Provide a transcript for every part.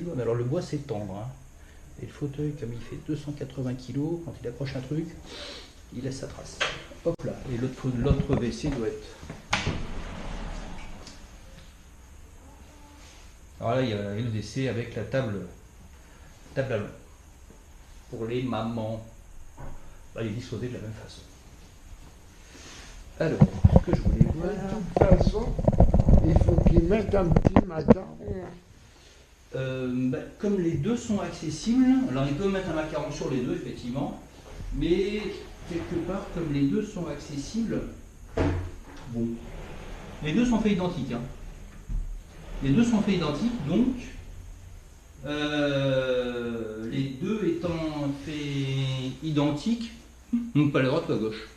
bois. Mais alors le bois c'est tendre. Hein. Et le fauteuil, comme il fait 280 kg, quand il accroche un truc, il laisse sa trace. Hop là. Et l'autre WC doit être. Alors là, il y a le WC avec la table à l'eau. Pour les mamans. Là, il est disposé de la même façon. Alors, ce que je voulais voir. De toute façon, il faut qu'ils mettent un petit macaron. Comme les deux sont accessibles, alors il peut mettre un macaron sur les deux, effectivement, mais quelque part, comme les deux sont accessibles, bon, les deux sont faits identiques. Hein. Les deux sont faits identiques, donc, les deux étant faits identiques, donc pas la droite ou la gauche.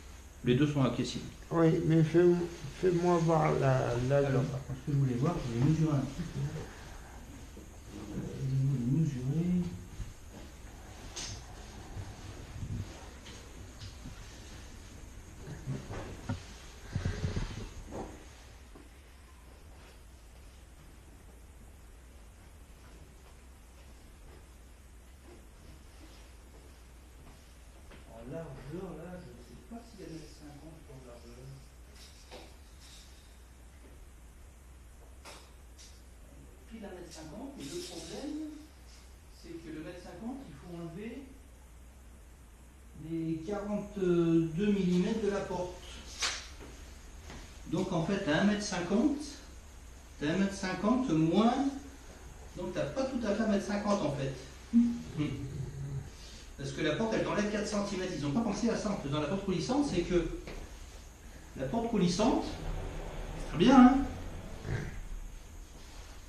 Les deux sont accessibles. Oui, mais fais-moi voir la... Alors, par contre, ce que je voulais voir, je vais mesurer un petit peu. Mesurer. En largeur, là, je ne sais pas s'il y a 1m50 pour largeur. Pile 1m50, mais le problème, c'est que le 1m50, il faut enlever les 42 mm de la porte. Donc en fait, à 1m50, tu as 1m50 moins, donc tu n'as pas tout à fait 1m50 en fait. Parce que la porte, elle t'enlève 4 cm. Ils n'ont pas pensé à ça en faisant la porte coulissante, c'est que la porte coulissante, c'est très bien, hein.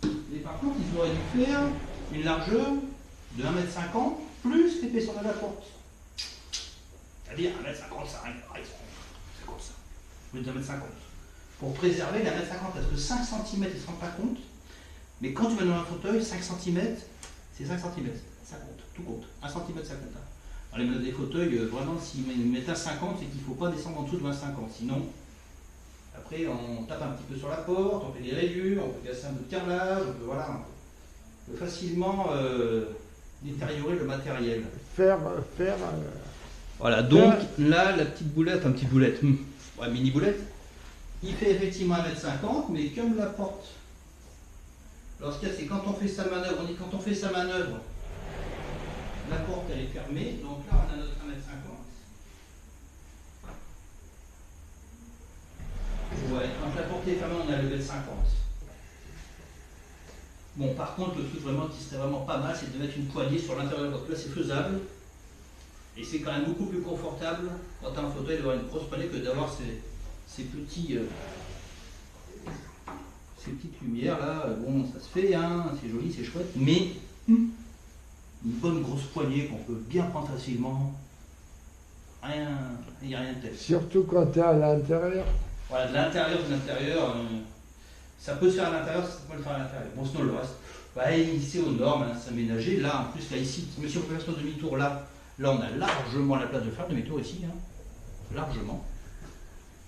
Mais par contre, ils auraient dû faire une largeur de 1m50 plus l'épaisseur de la porte. C'est-à-dire 1m50, ça arrive, c'est comme ça. Au lieu de 1m50. Pour préserver la 1m50, parce que 5 cm, ils ne se rendent pas compte. Mais quand tu vas dans un fauteuil, 5 cm, c'est 5 cm. Ça compte, tout compte. 1 cm, ça compte. Hein. Alors, les des fauteuils, vraiment, s'ils mettent un 50, c'est qu'il ne faut pas descendre en dessous de 25 ans. Sinon, après, on tape un petit peu sur la porte, on fait des rayures, on peut casser un peu de carrelage, on peut, voilà, on peut facilement détériorer le matériel. Voilà, donc là, la petite boulette, ouais, mini boulette, il fait effectivement 1m50, mais comme la porte, alors ce qu'il y a, c'est quand on fait sa manœuvre, on dit quand on fait sa manœuvre, la porte elle est fermée, donc là on a notre 1m50. Ouais, quand la porte est fermée, on a le 1m50. Bon, par contre, le truc vraiment qui serait vraiment pas mal, c'est de mettre une poignée sur l'intérieur de la porte. Là, c'est faisable. Et c'est quand même beaucoup plus confortable quand tu as un fauteuil d'avoir une grosse poignée que d'avoir ces petites lumières là. Bon, ça se fait, hein, c'est joli, c'est chouette, mais une bonne grosse poignée qu'on peut bien prendre facilement, il n'y a rien de tel. Surtout quand tu es à l'intérieur. Voilà, de l'intérieur, ça peut se faire à l'intérieur, ça peut le faire à l'intérieur. Bon, sinon le reste, bah, c'est aux normes, hein, c'est aménagé. Là, en plus, là, ici, si on peut faire son demi-tour là, on a largement la place de faire demi-tour ici, hein, largement.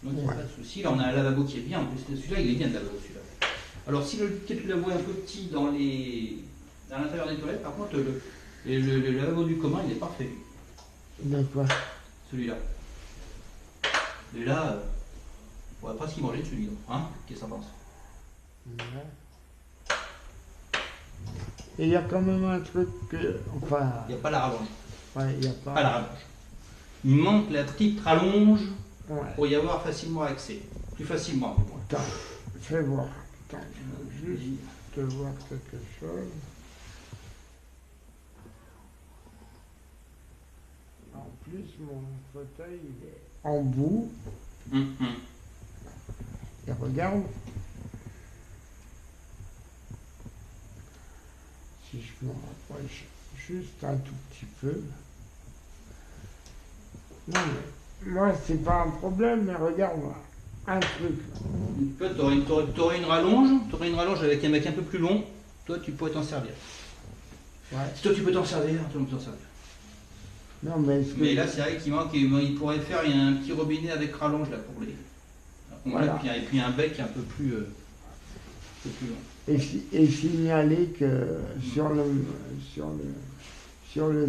Donc, il n'y a pas de souci. Là, on a un lavabo qui est bien, en plus, celui-là, il est bien de lavabo, celui-là. Alors, si le lavabo est un peu petit dans l'intérieur des toilettes, par contre, le lavabo du commun, il est parfait. D'accord. Celui-là. Et là, on va presque y manger de celui-là. Hein? Qu'est-ce que ça pense? Ouais. Et il y a quand même un truc que. Enfin. Il n'y a pas la rallonge. Ouais, il n'y a pas. Pas la rallonge. Il manque la petite rallonge Ouais. pour y avoir facilement accès. Plus facilement, du moins. Attends, fais voir. Attends, je veux juste te voir quelque chose. En plus, mon fauteuil, il est en bout. Et regarde. Si je me rapproche juste un tout petit peu. Non mais, moi c'est pas un problème, mais regarde, un truc. Tu aurais une rallonge avec un mec un peu plus long, toi tu pourrais t'en servir. Ouais. Si toi tu peux t'en servir, toi tu peux t'en servir. Non mais, Mais là c'est vrai qu'il manque, il pourrait faire un petit robinet avec rallonge là pour les. Voilà. Et puis un bec un peu plus long. et signaler que sur le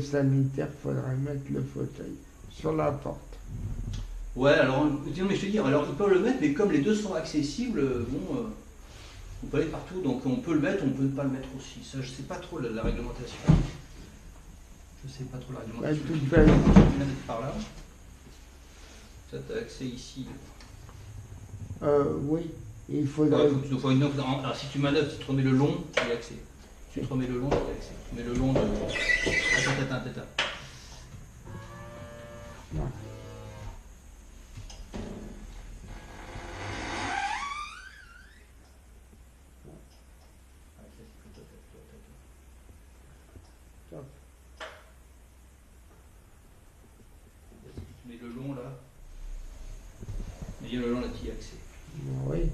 sanitaire, il faudrait mettre le fauteuil sur la porte. Ouais, alors, non, mais je te dis, alors ils peuvent le mettre, mais comme les deux sont accessibles, bon, on peut aller partout, donc on peut le mettre, on peut pas le mettre aussi. Ça, je sais pas trop la réglementation. Je sais pas trop la réglementation. Tout Tu fait. viens d'être par là. Ça, t'as accès ici. Oui, il Ouais, faudrait. alors si tu manœuvres, si tu te remets le long, il y a accès. Si tu te remets le long, il y a accès. Tu mets le long de. Attends. Non. Top. Si tu mets le long là, il y a le long là qui y a accès. Oui.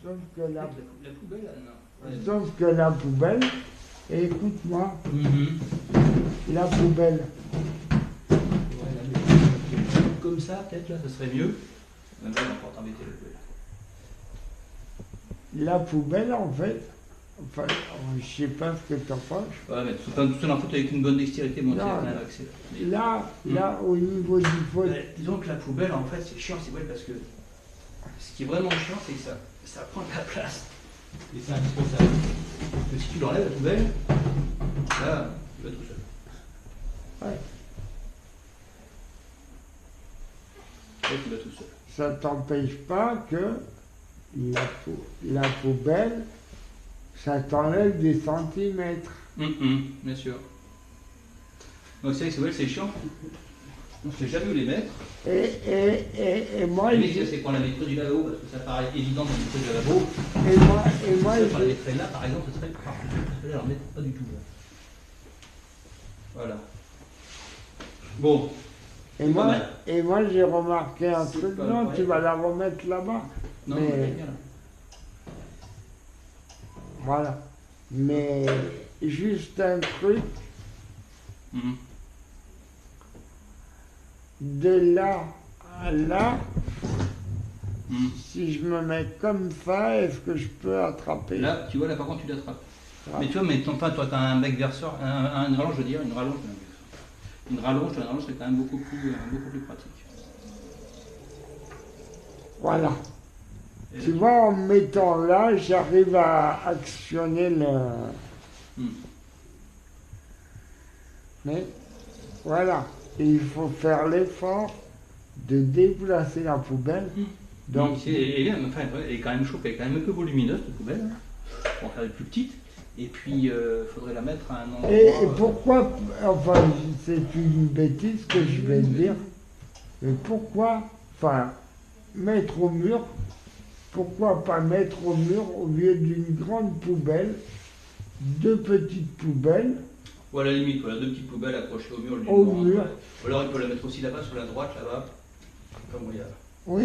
Sauf que La poubelle, là, non. Ouais. sauf que la poubelle, et écoute-moi, la poubelle, Ouais, là, mais comme ça, peut-être là, ça serait mieux. Même là, on va encore t'embêter le poubelle. la poubelle en fait, enfin, je sais pas ce que t'en penses. Ouais, mais tout seul en faute avec une bonne dextérité, bon, tu Non, as quand même accès. Mais- Là, au niveau du fauteuil, Ouais, disons que la poubelle, en fait, c'est chiant, c'est vrai, parce que ce qui est vraiment chiant, c'est que ça prend de la place. Et c'est indispensable. Parce que si tu l'enlèves, la poubelle, là, tu vas tout seul. ouais, Là, tu vas tout seul. ça t'empêche pas que la poubelle, ça t'enlève des centimètres. Bien sûr. Donc c'est vrai que c'est chiant. On ne sait jamais où les mettre. Et moi, Le mec, c'est qu'on la mettrait du lavabo, parce que ça paraît évident de mettre du lavabo. et moi, Ça, on la mettrait là, par exemple, ce serait parfait. Là, on ne mettrait pas du tout là. Voilà. Bon. et moi, j'ai remarqué un C'est truc. pas Non, vrai. tu vas la remettre là-bas. Non, Mais- on va bien là. Voilà. Mais juste un truc, Mhm. de là à là, Mhm. si je me mets comme ça, est-ce que je peux attraper? Là, tu vois, là par contre, tu l'attrapes. Ah. Mais tu vois, enfin, toi, tu as un bec verseur, une rallonge, je veux dire, une rallonge, une rallonge serait quand même beaucoup plus pratique. Voilà. Et Tu là, vois, en me mettant là, j'arrive à actionner le... Mhm. Mais voilà. Et il faut faire l'effort de déplacer la poubelle. Donc, elle est bien, enfin, elle est quand même chaude, elle est quand même un peu volumineuse, cette poubelle. Hein. On va faire des plus petites. Et puis, il faudrait la mettre à un endroit. et pourquoi, enfin, c'est une bêtise que je vais dire, mais pourquoi, enfin, mettre au mur, pourquoi pas mettre au mur au lieu d'une grande poubelle, deux petites poubelles, Ou à la limite, voilà, deux petites poubelles accrochées au mur. Au mur. Ouais. Ou alors, il peut la mettre aussi là-bas, sur la droite, là-bas. Comme il y a. oui.